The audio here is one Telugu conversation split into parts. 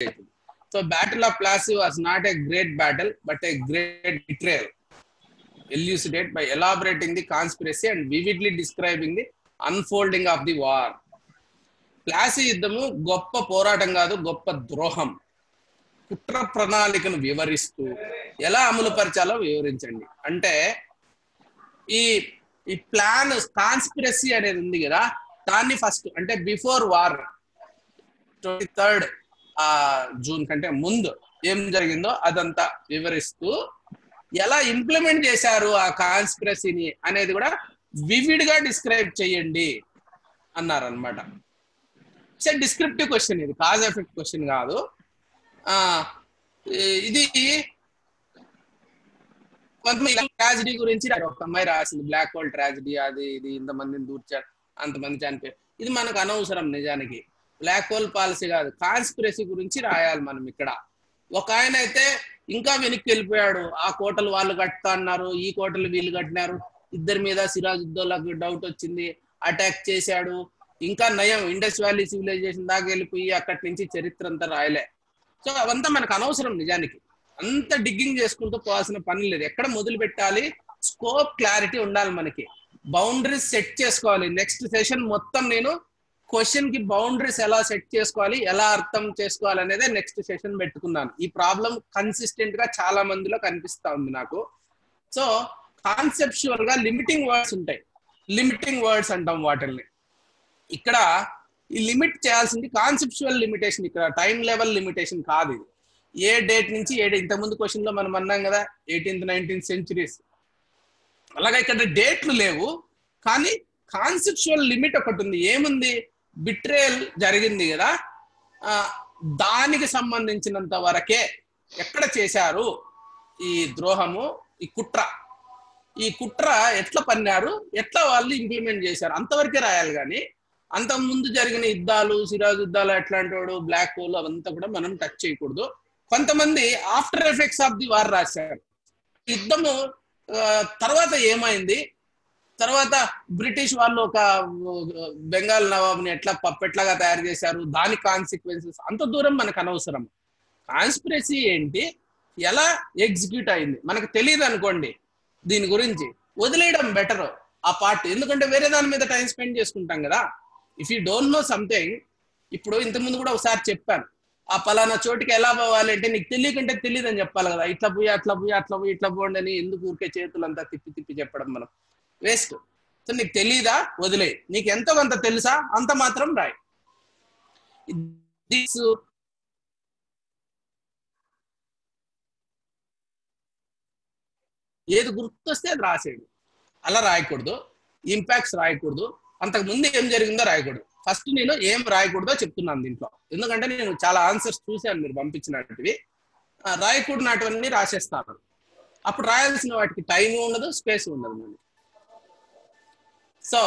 So Battle of Plassey was not a great battle, but a great betrayal. Elucidate by elaborating the conspiracy and vividly describing the unfolding of the war. Plassey యుద్ధము గొప్ప పోరాటం కాదు, గొప్ప ద్రోహం. కుట్ర ప్రణాళికను వివరిస్తూ ఎలా అమలుపరచాలో వివరించండి. అంటే ఈ ప్లాన్ కాన్స్పిరసీ అనేది ఉంది కదా, దాన్ని ఫస్ట్ అంటే బిఫోర్ వార్ 23rd జూన్ కంటే ముందు ఏం జరిగిందో అదంతా వివరిస్తూ ఎలా ఇంప్లిమెంట్ చేశారు ఆ కాన్స్పిరసీని అనేది కూడా వివిడ్ గా డిస్క్రైబ్ చేయండి అన్నారనమాట. డిస్క్రిప్టివ్ క్వశ్చన్, ఇది కాజ్ ఎఫెక్ట్ క్వశ్చన్ కాదు. ఇది కొంతమంది ట్రాజడీ గురించి ఒక అమ్మాయి రాసింది, బ్లాక్ హోల్ ట్రాజడీ, అది ఇది ఇంతమందిని దూర్చారు, అంతమంది చనిపోయారు. ఇది మనకు అనవసరం నిజానికి. బ్లాక్ హోల్ పాలసీ కాదు, కాన్స్పిరసీ గురించి రాయాలి మనం ఇక్కడ. ఒక ఆయన అయితే ఇంకా వెనక్కి వెళ్ళిపోయాడు, ఆ కోటలు వాళ్ళు కట్టుతా అన్నారు, ఈ కోటలు వీళ్ళు కట్టినారు, ఇద్దరి మీద సిరాజుద్దౌలాకి డౌట్ వచ్చింది, అటాక్ చేశాడు. ఇంకా నయం ఇండస్ వ్యాలీ సివిలైజేషన్ దాకా వెళ్ళిపోయి అక్కడి నుంచి చరిత్ర అంతా రాయలే. సో అవంతా మనకు అనవసరం నిజానికి. అంత డిగ్గింగ్ చేసుకుంటూ పోవాల్సిన పని లేదు. ఎక్కడ మొదలు పెట్టాలి, స్కోప్ క్లారిటీ ఉండాలి మనకి, బౌండరీస్ సెట్ చేసుకోవాలి. నెక్స్ట్ సెషన్ మొత్తం నేను క్వశ్చన్ కి బౌండరీస్ ఎలా సెట్ చేసుకోవాలి, ఎలా అర్థం చేసుకోవాలి అనేదే నెక్స్ట్ సెషన్ పెట్టుకున్నాను. ఈ ప్రాబ్లం కన్సిస్టెంట్ గా చాలా మందిలో కనిపిస్తా ఉంది నాకు. సో కాన్సెప్చువల్ గా లిమిటింగ్ వర్డ్స్ ఉంటాయి, లిమిటింగ్ వర్డ్స్ అంటాం వాటిల్ని. ఇక్కడ ఈ లిమిట్ చేయాల్సింది కాన్సెప్చువల్ లిమిటేషన్, ఇక్కడ టైం లెవెల్ లిమిటేషన్ కాదు. ఇది ఏ డేట్ నుంచి ఏ డేట్, ఇంతకుముందు క్వశ్చన్ లో మనం అన్నాం కదా 18th 19th centuries, అలాగే ఇక్కడ డేట్లు లేవు, కానీ కాన్సెప్చువల్ లిమిట్ ఒకటి ఉంది. ఏముంది, బిట్రేయల్ జరిగింది కదా, దానికి సంబంధించినంత వరకే ఎక్కడ చేశారు ఈ ద్రోహము, ఈ కుట్ర ఎట్లా పన్నారు, ఎట్లా వాళ్ళు ఇంప్లిమెంట్ చేశారు, అంతవరకే రాయాలి. కానీ అంత ముందు జరిగిన యుద్ధాలు, సిరాజ్ యుద్ధాలు, ఎట్లాంటి వాడు, బ్లాక్ హోల్, అవంతా కూడా మనం టచ్ చేయకూడదు. కొంతమంది after effects of the war రాశారు. యుద్ధము తర్వాత ఏమైంది, తర్వాత బ్రిటిష్ వాళ్ళు ఒక బెంగాల్ నవాబ్ని ఎట్లా పప్పెట్లాగా తయారు చేశారు, దాని కాన్సిక్వెన్సెస్, అంత దూరం మనకు అనవసరం. కాన్స్పిరసీ ఏంటి, ఎలా ఎగ్జిక్యూట్ అయింది మనకు తెలియదు అనుకోండి, దీని గురించి వదిలేయడం బెటర్ ఆ పార్ట్. ఎందుకంటే వేరే దాని మీద టైం స్పెండ్ చేసుకుంటాం కదా. If you don't know something, ఇప్పుడు ఇంతకుముందు కూడా ఒకసారి చెప్పాను, ఆ పలానా చోటుకి ఎలా పోవాలి అంటే నీకు తెలియకంటే తెలియదు అని చెప్పాలి కదా. ఇట్లా పోయి అట్లా పోయి అట్లా పోయి ఇట్లా పోండి అని ఎందుకు ఊరికే చేతులంతా తిప్పి తిప్పి చెప్పడం మనం వేస్ట్. సో నీకు తెలీదా, వదిలే. నీకు ఎంతో కొంత తెలుసా, అంత మాత్రం రాయి. ఏది గుర్తొస్తే అది రాసేడు, అలా రాయకూడదు. ఇంపాక్ట్స్ రాయకూడదు, అంతకు ముందు ఏం జరిగిందో రాయకూడదు. ఫస్ట్ నేను ఏం రాయకూడదో చెప్తున్నాను దీంట్లో, ఎందుకంటే నేను చాలా ఆన్సర్స్ చూశాను మీరు పంపించినట్టువి. రాయకూడనటువన్నీ రాసేస్తాను, అప్పుడు రాయాల్సిన వాటికి టైం ఉండదు, స్పేస్ ఉండదు మనకి. సో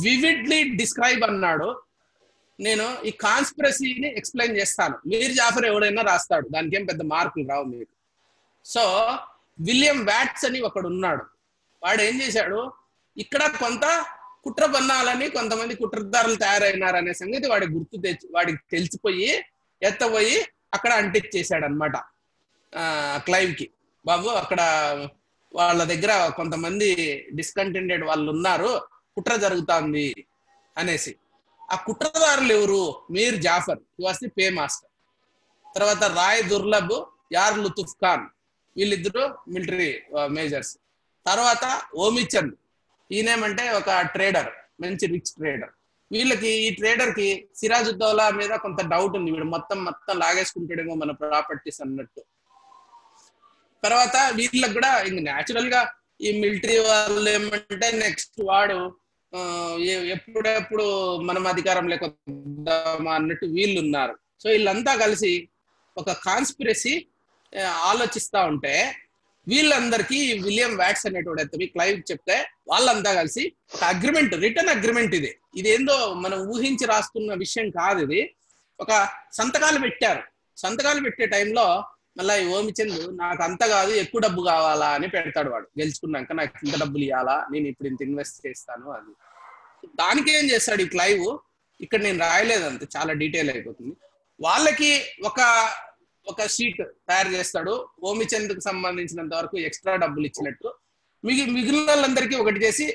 వివిడ్లీ డిస్క్రైబ్ అన్నాడు, నేను ఈ కాన్స్పిరసీని ఎక్స్ప్లెయిన్ చేస్తాను. మీర్ జాఫర్ ఎవడైనా రాస్తాడు, దానికి ఏం పెద్ద మార్కులు రావు మీకు. సో విలియం వ్యాట్స్ అని ఒకడు ఉన్నాడు, వాడు ఏం చేశాడు, ఇక్కడ కొంత కుట్ర పన్నాలని కొంతమంది కుట్రదారులు తయారైనారు అనే సంగతి వాడికి తెలిసిపోయి ఎత్తపోయి అక్కడ అంటించేసాడు అనమాట క్లైవ్ కి. బాబు అక్కడ వాళ్ళ దగ్గర కొంతమంది డిస్కంటెంటెడ్ వాళ్ళు ఉన్నారు, కుట్ర జరుగుతుంది అనేసి. ఆ కుట్రదారులు ఎవరు, Mir Jafar, he was the paymaster. తర్వాత రాయ్ దుర్లభ్, యార్ లుతుఫ్ ఖాన్, వీళ్ళిద్దరు మిలిటరీ మేజర్స్. తర్వాత ఓమిచంద్, ఈయనేమంటే ఒక ట్రేడర్, మంచి రిచ్ ట్రేడర్. వీళ్ళకి, ఈ ట్రేడర్ కి సిరాజుద్దౌలా మీద కొంత డౌట్ ఉంది, వీడు మొత్తం లాగేసుకుంటాడేమో మన ప్రాపర్టీస్ అన్నట్టు. తర్వాత వీళ్ళకి కూడా ఇంక న్యాచురల్ గా ఈ మిలిటరీ వాళ్ళు ఏమంటే నెక్స్ట్ వాడు ఎప్పుడెప్పుడు మనం అధికారంలోకి వద్దామా అన్నట్టు వీళ్ళు ఉన్నారు. సో వీళ్ళంతా కలిసి ఒక కాన్స్పిరసీ ఆలోచిస్తా ఉంటే వీళ్ళందరికీ విలియం వ్యాట్స్ అనేటువంటి క్లైవ్ చెప్తే వాళ్ళంతా కలిసి ఒక అగ్రిమెంట్, రిటర్న్ అగ్రిమెంట్, ఇది ఏందో మనం ఊహించి రాస్తున్న విషయం కాదు, ఇది ఒక సంతకాలు పెట్టారు. సంతకాలు పెట్టే టైంలో మళ్ళీ ఓమిచంద్ నాకు అంత కాదు ఎక్కువ డబ్బు కావాలా అని పెడతాడు. వాడు గెలుచుకున్నాక నాకు ఇంత డబ్బులు ఇవ్వాలా, నేను ఇప్పుడు ఇంత ఇన్వెస్ట్ చేస్తాను అది. దానికి ఏం చేస్తాడు ఈ క్లైవ్, ఇక్కడ నేను రాయలేదు అంతే, చాలా డీటెయిల్ అయిపోతుంది. వాళ్ళకి ఒక ఒక షీట్ తయారు చేస్తాడు, ఓమిచంద్కు సంబంధించినంత వరకు ఎక్స్ట్రా డబ్బులు ఇచ్చినట్టు. మిగిలిన వాళ్ళందరికీ ఒకటి చేసి,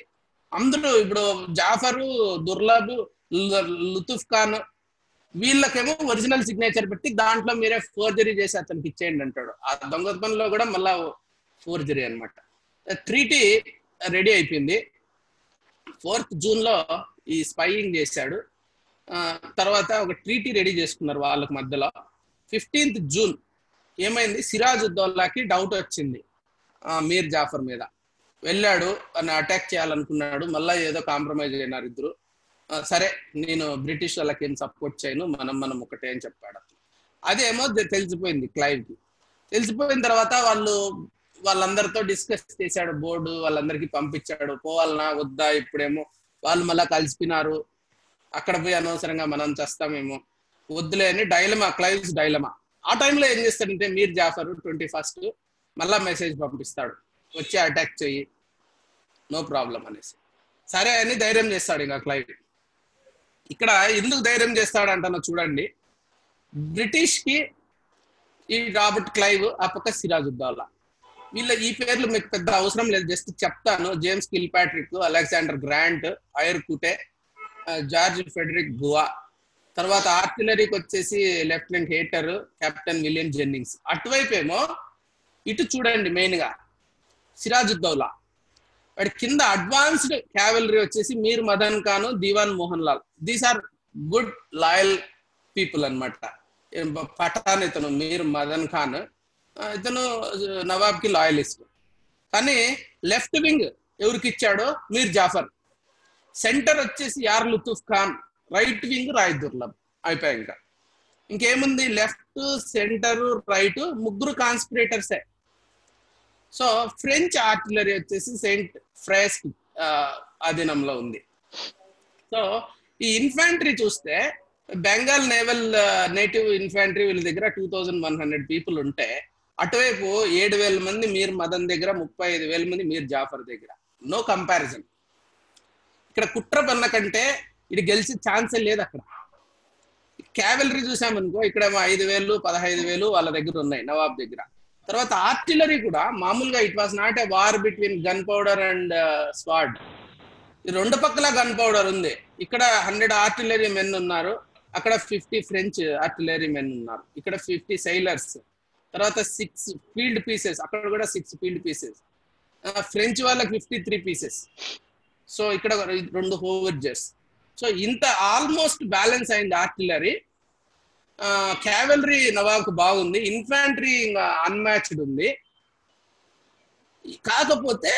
అందరూ ఇప్పుడు జాఫరు, దుర్లభ్, లుతుఫ్ ఖాన్ వీళ్ళకేమో ఒరిజినల్ సిగ్నేచర్ పెట్టి దాంట్లో మీరే ఫోర్జరీ చేసి అతనికి ఇచ్చేయండి అంటాడు. ఆ దొంగ పనిలో కూడా మళ్ళా ఫోర్జరీ అనమాట. ట్రీటీ రెడీ అయిపోయింది. 4th జూన్ ఈ స్పైయింగ్ చేశాడు. తర్వాత ఒక ట్రీటీ రెడీ చేసుకున్నారు వాళ్ళకి మధ్యలో. 15th జూన్ ఏమైంది, సిరాజ్ ఉద్దౌలాకి డౌట్ వచ్చింది మీర్ జాఫర్ మీద. వెళ్ళాడు, అని అటాక్ చేయాలనుకున్నాడు, మళ్ళీ ఏదో కాంప్రమైజ్ అయినారు ఇద్దరు. సరే నేను బ్రిటిష్ వాళ్ళకి ఏం సపోర్ట్ చేయను, మనం ఒకటే అని చెప్పాడు. అదేమో తెలిసిపోయింది క్లైవ్కి. తెలిసిపోయిన తర్వాత వాళ్ళందరితో డిస్కస్ చేశాడు, బోర్డు వాళ్ళందరికీ పంపించాడు, పోవాలనా వద్దా, ఇప్పుడేమో వాళ్ళు మళ్ళీ కలిసిపోయినారు, అక్కడ పోయి అనవసరంగా మనం చేస్తామేమో, వద్దులే అని డైలమా, క్లైవ్స్ డైలమా. ఆ టైంలో ఏం చేస్తాడంటే మీర్ జాఫర్ 21st మళ్ళా మెసేజ్ పంపిస్తాడు, వచ్చి అటాక్ చెయ్యి, నో ప్రాబ్లం అనేసి. సరే అని ధైర్యం చేస్తాడు ఇంకా క్లైవ్. ఇక్కడ ఎందుకు ధైర్యం చేస్తాడంటున్నా చూడండి. బ్రిటిష్ కి ఈ రాబర్ట్ క్లైవ్, ఆ పక్క సిరాజ్ ఉద్దౌలా, ఈ పేర్లు మీకు పెద్ద అవసరం లేదు, జస్ట్ చెప్తాను. James Kilpatrick, Alexander Grant, Eyre Coote, George Frederick Gaupp. తర్వాత ఆర్టిలరీకి వచ్చేసి lieutenant Hater, captain William Jennings. అటువైపు ఏమో ఇటు చూడండి, మెయిన్ గా సిరాజ్ ఉద్దౌలా. వాడి కింద అడ్వాన్స్డ్ క్యావెలరీ వచ్చేసి Mir Madan Khan, Diwan Mohan Lal. These are good loyal people అనమాట. పఠాన్ ఇతను మీర్ మదన్ ఖాన్, ఇతను నవాబ్ కి లాయలిస్ట్. కానీ లెఫ్ట్ వింగ్ ఎవరికి ఇచ్చాడో మీర్ జాఫర్. సెంటర్ వచ్చేసి యార్ లుతుఫ్ ఖాన్, రైట్ వింగ్ రాయ్ దుర్లభ్. అయిపోయాయి. ఇంకేముంది, లెఫ్ట్, సెంటర్, రైట్, ముగ్గురు కాన్స్పిరేటర్సే. సో ఫ్రెంచ్ ఆర్టిలరీ వచ్చేసి సెయింట్ ఫ్రేస్క్ అధీనంలో ఉంది. సో ఈ ఇన్ఫాంట్రీ చూస్తే బెంగాల్ నేటివ్ ఇన్ఫాంట్రీ వీళ్ళ దగ్గర 2100 పీపుల్ ఉంటే, అటువైపు 7000 మంది మీర్ మదన్ దగ్గర, 35,000 మంది మీర్ జాఫర్ దగ్గర. No comparison. ఇక్కడ కుట్ర పన్న కంటే ఇది గెలిచే ఛాన్సే లేదు. అక్కడ క్యావెలరీ చూసామనుకో, ఇక్కడ 5,000, 15,000 వాళ్ళ దగ్గర ఉన్నాయి నవాబ్ దగ్గర. తర్వాత ఆర్టిలరీ కూడా మామూలుగా it was not a war between gun powder and sword. ఈ రెండు పక్కల గన్ పౌడర్ ఉంది. ఇక్కడ 100 ఆర్టిలరీ మెన్ ఉన్నారు, అక్కడ 50 ఫ్రెంచ్ ఆర్టిలరీ మెన్ ఉన్నారు, ఇక్కడ 50 సైలర్స్. తర్వాత 6 ఫీల్డ్ పీసెస్, అక్కడ కూడా 6 ఫీల్డ్ పీసెస్. ఫ్రెంచ్ వాళ్ళకి 53 పీసెస్. సో ఇక్కడ 2 హోవర్జెస్. సో ఇంత ఆల్మోస్ట్ బ్యాలెన్స్ అయింది ఆర్టిలరీ. క్యావెలరీ నవాబ్కు బాగుంది, ఇన్ఫాంట్రీ ఇంకా అన్మ్యాచ్డ్ ఉంది. కాకపోతే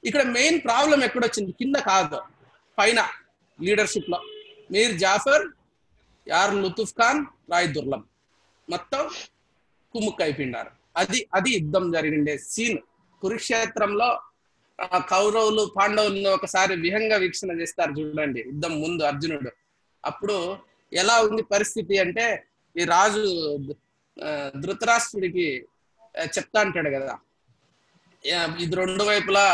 ఇక్కడ మెయిన్ ప్రాబ్లం ఎక్కడొచ్చింది, కింద కాదు, పైన లీడర్షిప్ లో మీర్ జాఫర్, యార్ లుతుఫ్ ఖాన్, రాయ్ దుర్లభ్ మొత్తం కుమ్ముక్ అయిపోయినారు. అది యుద్ధం జరిగిండే సీన్. కురుక్షేత్రంలో కౌరవులు పాండవులను ఒకసారి విహంగా వీక్షణ చేస్తారు చూడండి, యుద్ధం ముందు అర్జునుడు. అప్పుడు ఎలా ఉంది పరిస్థితి అంటే, ఈ రాజు ధృతరాష్ట్రుడికి చెప్తా అంటాడు కదా, ఇది 2 వైపులా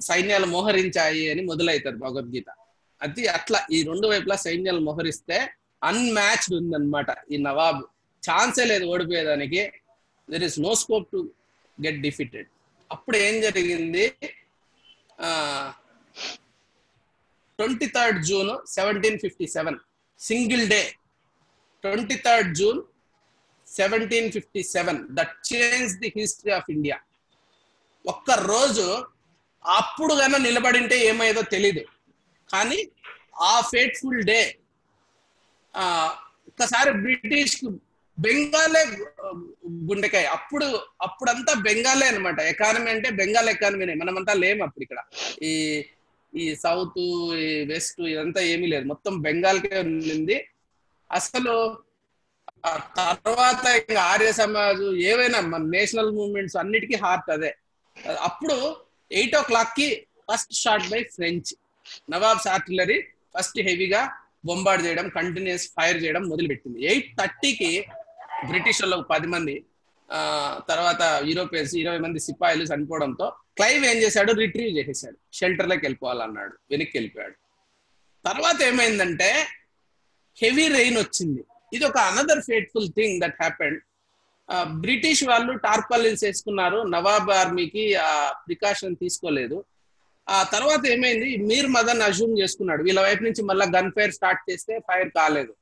సైన్యాలు మోహరించాయి అని మొదలవుతారు భగవద్గీత. అది అట్లా ఈ 2 వైపులా సైన్యాలు మోహరిస్తే అన్మ్యాచ్డ్ ఉందన్నమాట ఈ నవాబ్. ఛాన్సే లేదు ఓడిపోయేదానికి. There is no scope to get defeated. అప్పుడు ఏం జరిగింది, 23rd June 1757 single day, 23rd June 1757 that change the history of India. ఒక్క రోజు అప్పుడు కన్నా నిలబడింటే ఏమయ్యేదో తెలీదు, కానీ ఆ ఫేట్ఫుల్ డే ఒక్కసారి బ్రిటిష్ బెంగాలే గుండెకాయ. అప్పుడంతా బెంగాలే అనమాట. ఎకానమీ అంటే బెంగాల్ ఎకానమీనే, మనమంతా లేము అప్పుడు. ఇక్కడ ఈ సౌత్, ఈ వెస్ట్ ఇదంతా ఏమీ లేదు, మొత్తం బెంగాల్కే ఉంది. అసలు తర్వాత ఇంకా ఆర్య సమాజ్ ఏవైనా మన నేషనల్ మూవ్మెంట్స్ అన్నిటికీ హార్ట్ అదే. అప్పుడు 8 o'clock కి first shot by French. Nawabs artillery first హెవీగా బొంబార్డ్ చేయడం, కంటిన్యూస్ ఫైర్ చేయడం మొదలుపెట్టింది. 8:30కి బ్రిటిష్ వాళ్ళకు 10 మంది, తర్వాత యూరోపియన్స్ 20 మంది సిపాయిలు చనిపోవడంతో క్లైవ్ ఏం చేశాడు, రిట్రీవ్ చేసేసాడు, షెల్టర్లోకి వెళ్ళిపోవాలన్నాడు, వెనక్కి వెళ్ళిపోయాడు. తర్వాత ఏమైందంటే హెవీ రెయిన్ వచ్చింది. ఇది ఒక another fateful thing that happened. British వాళ్ళు టార్పాలిన్స్ వేసుకున్నారు, నవాబ్ ఆర్మీకి ఆ ప్రికాషన్ తీసుకోలేదు. ఆ తర్వాత ఏమైంది, మీర్ మదన్ అజ్యూమ్ చేసుకున్నాడు వీళ్ళ వైపు నుంచి మళ్ళీ గన్ ఫైర్ స్టార్ట్ చేస్తే ఫైర్ కాలేదు,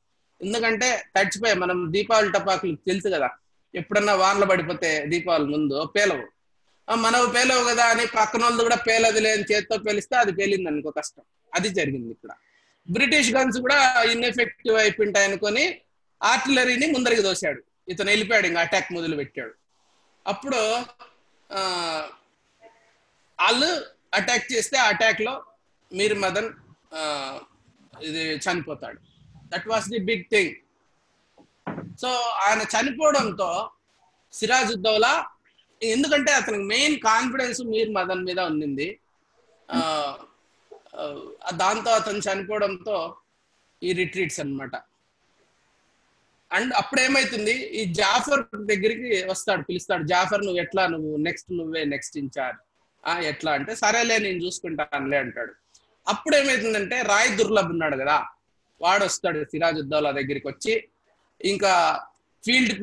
ఎందుకంటే తడిచిపోయాయి. మనం దీపావళి టపాకులు తెలుసు కదా, ఎప్పుడన్నా వానలు పడిపోతే దీపావళి ముందు పేలవు, మనవు పేలవు కదా అని పక్కన వాళ్ళు కూడా పేలదులే అని చేత్తో పేలిస్తే అది పేలింది అనుకో కష్టం. అది జరిగింది ఇక్కడ. బ్రిటిష్ గన్స్ కూడా ఇన్ఎఫెక్టివ్ అయిపోయింటాయి అనుకొని ఆర్టిలరీని ముందరికి దోశాడు, ఇతను వెళ్ళిపోయాడు, ఇంకా అటాక్ మొదలు పెట్టాడు. అప్పుడు వాళ్ళు అటాక్ చేస్తే ఆ అటాక్ లో మీర్ మదన్ ఇది చనిపోతాడు. That was the big thing. So ఆయన చనిపోవడంతో సిరాజుద్దౌలా, ఎందుకంటే అతనికి మెయిన్ కాన్ఫిడెన్స్ మీర్ మదన్ మీద ఉండింది, దాంతో అతను చనిపోవడంతో ఈ రిట్రీట్స్ అన్నమాట. అండ్ అప్పుడు ఏమైతుంది, ఈ జాఫర్ దగ్గరికి వస్తాడు, పిలుస్తాడు, జాఫర్ నువ్వు ఎట్లా, నువ్వే నెక్స్ట్ ఇన్ఛార్జ్, ఎట్లా అంటే సరేలే నేను చూసుకుంటానులే అంటాడు. అప్పుడు ఏమైతుందంటే రాయ్ దుర్లభ్ ఉన్నాడు కదా, వాడు వస్తాడు సిరాజుద్దౌలా దగ్గరికి వచ్చి, ఇంకా ఫీల్డ్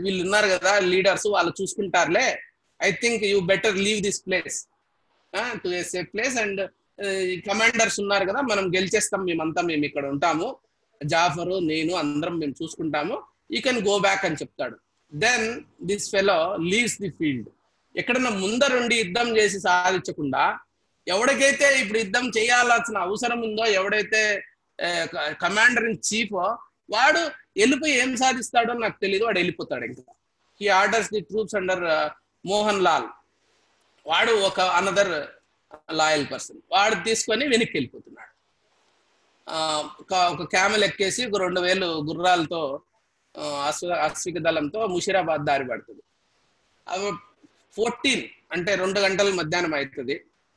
వీళ్ళు ఉన్నారు కదా లీడర్స్, వాళ్ళు చూసుకుంటారులే, I think you better leave this place to a safe place, and commanders ఉన్నారు కదా, మనం గెలిచేస్తాం, మేము ఇక్కడ ఉంటాము, జాఫరు నేను అందరం మేము చూసుకుంటాము, యూ కెన్ గో బ్యాక్ అని చెప్తాడు. Then this fellow leaves the field. ఎక్కడన్నా ముందరుండి యుద్ధం చేసి సాధించకుండా, ఎవడికైతే ఇప్పుడు యుద్ధం చేయాల్సిన అవసరం ఉందో, ఎవడైతే కమాండర్ ఇన్ చీఫ్ వాడు వెళ్ళిపోయి ఏం సాధిస్తాడో నాకు తెలియదు, వాడు వెళ్ళిపోతాడు. ఇంకా he orders the troops under Mohan Lal, వాడు ఒక అనదర్ లాయల్ పర్సన్, వాడు తీసుకొని వెనక్కి వెళ్ళిపోతున్నాడు. ఒక క్యామెల్ ఎక్కేసి ఒక 2000 గుర్రాలతో అశ్విక దళంతో ముషీరాబాద్ దారి పడుతుంది. 14 అంటే 2 గంటల మధ్యాహ్నం అవుతుంది.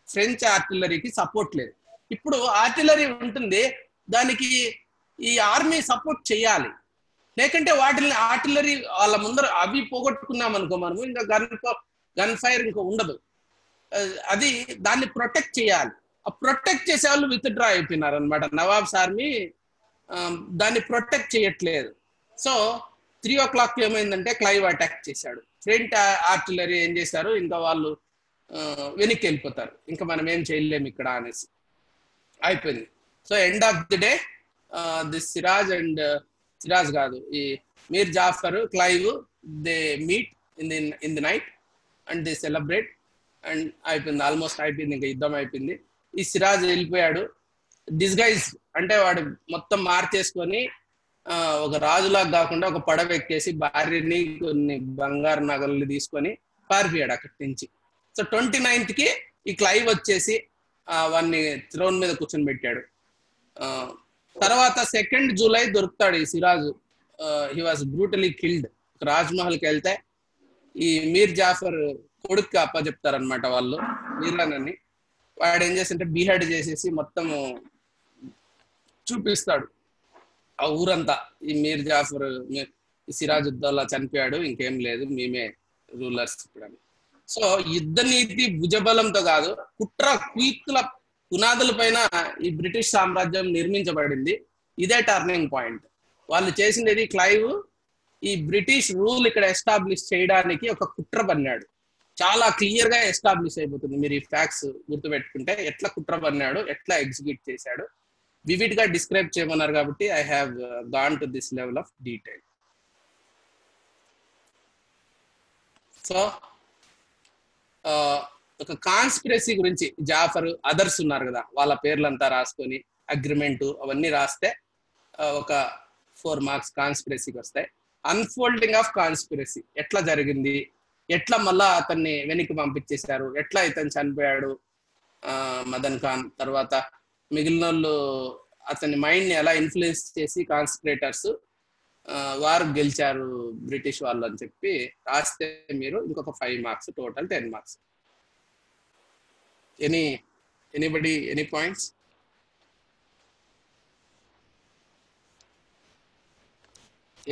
ఫ్రెంచ్ ఆర్టిలరీకి సపోర్ట్ లేదు. ఇప్పుడు ఆర్టిలరీ ఉంటుంది, దానికి ఈ ఆర్మీ సపోర్ట్ చేయాలి, లేకంటే వాటిని ఆర్టిలరీ వాళ్ళ ముందర అవి పోగొట్టుకున్నాం అనుకో మనము, ఇంకా గన్ ఫైర్ ఇంకా ఉండదు. అది దాన్ని ప్రొటెక్ట్ చేయాలి. ఆ ప్రొటెక్ట్ చేసే వాళ్ళు విత్ డ్రా అయిపోయినారు అనమాట. నవాబ్స్ ఆర్మీ దాన్ని ప్రొటెక్ట్ చేయట్లేదు. సో 3 o'clock ఏమైందంటే క్లైవ్ అటాక్ చేశాడు. ఫ్రంట్ ఆర్టిలరీ ఏం చేశారు, ఇంకా వాళ్ళు వెనక్కి వెళ్ళిపోతారు, ఇంకా మనం ఏం చేయలేము ఇక్కడ అనేసి అయిపోయింది. So end of the day the Siraj కాదు, ఈ Mir Jafar, Clive, they meet in the night and they celebrate and అయిపోయింది, ఆల్మోస్ట్ అయిపోయింది, ఇంకా యుద్ధం అయిపోయింది. ఈ సిరాజ్ వెళ్ళిపోయాడు డిస్గైజ్, అంటే వాడు మొత్తం మార్చేసుకొని ఒక రాజులాగా కాకుండా ఒక పడవ ఎక్కేసి భార్యని కొన్ని బంగారు నగలు తీసుకొని పారిపోయాడు అక్కడి నుంచి. సో 29th ఈ క్లైవ్ వచ్చేసి వాడిని థ్రోన్ మీద కూర్చొని పెట్టాడు. తర్వాత 2nd July దొరుకుతాడు ఈ Siraj. He was brutally killed. రాజ్మహల్కి వెళ్తే ఈ మీర్ జాఫర్ కొడుకు అప్ప చెప్తారనమాట వాళ్ళు, మీరాన్ అని. వాడు ఏం చేస్తుంటే బిహెడ్ చేసేసి మొత్తము చూపిస్తాడు ఆ ఊరంతా, ఈ మీర్ జాఫర్, సిరాజుద్దౌలా చనిపోయాడు, ఇంకేం లేదు, మేమే రూలర్స్ ఇప్పుడు. సో యుద్ధ నీతి భుజబలంతో కాదు, కుట్ర కుయుక్తుల పునాదుల పైన ఈ బ్రిటిష్ సామ్రాజ్యం నిర్మించబడింది. ఇదే టర్నింగ్ పాయింట్. వాళ్ళు చేసింది క్లైవ్ ఈ బ్రిటిష్ రూల్ ఇక్కడ ఎస్టాబ్లిష్ చేయడానికి ఒక కుట్ర పన్నాడు. చాలా క్లియర్ గా ఎస్టాబ్లిష్ అయిపోతుంది మీరు ఈ ఫ్యాక్ట్స్ గుర్తుపెట్టుకుంటే, ఎట్లా కుట్ర పన్నాడు, ఎట్లా ఎగ్జిక్యూట్ చేశాడు, వివిడ్ గా డిస్క్రైబ్ చేయమన్నారు కాబట్టి I have gone to this level of detail. So ఒక కాన్స్పిరసీ గురించి జాఫర్, అదర్స్ ఉన్నారు కదా, వాళ్ళ పేర్లంతా రాసుకొని అగ్రిమెంట్ అవన్నీ రాస్తే ఒక 4 marks కాన్స్పిరసీకి వస్తాయి. అన్ఫోల్డింగ్ ఆఫ్ కాన్స్పిరసీ ఎట్లా జరిగింది, ఎట్లా మళ్ళా అతన్ని వెనక్కి పంపించేశారు, ఎట్లా ఇతను చనిపోయాడు మదన్ ఖాన్, తర్వాత మిగిలిన వాళ్ళు అతని మైండ్ ని ఎలా ఇన్ఫ్లుయెన్స్ చేసి కాన్స్పిరేటర్స్ వారు గెలిచారు బ్రిటిష్ వాళ్ళు అని చెప్పి రాస్తే మీరు ఇంకొక 5 marks, total 10 marks. Anybody any points?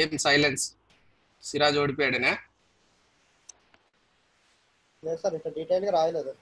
ఏం సైలెన్స్? సిరాజ్ ఓడిపోయాడనే? లేదు సార్, ఇంత డీటెయిల్ గా రాయలేదు.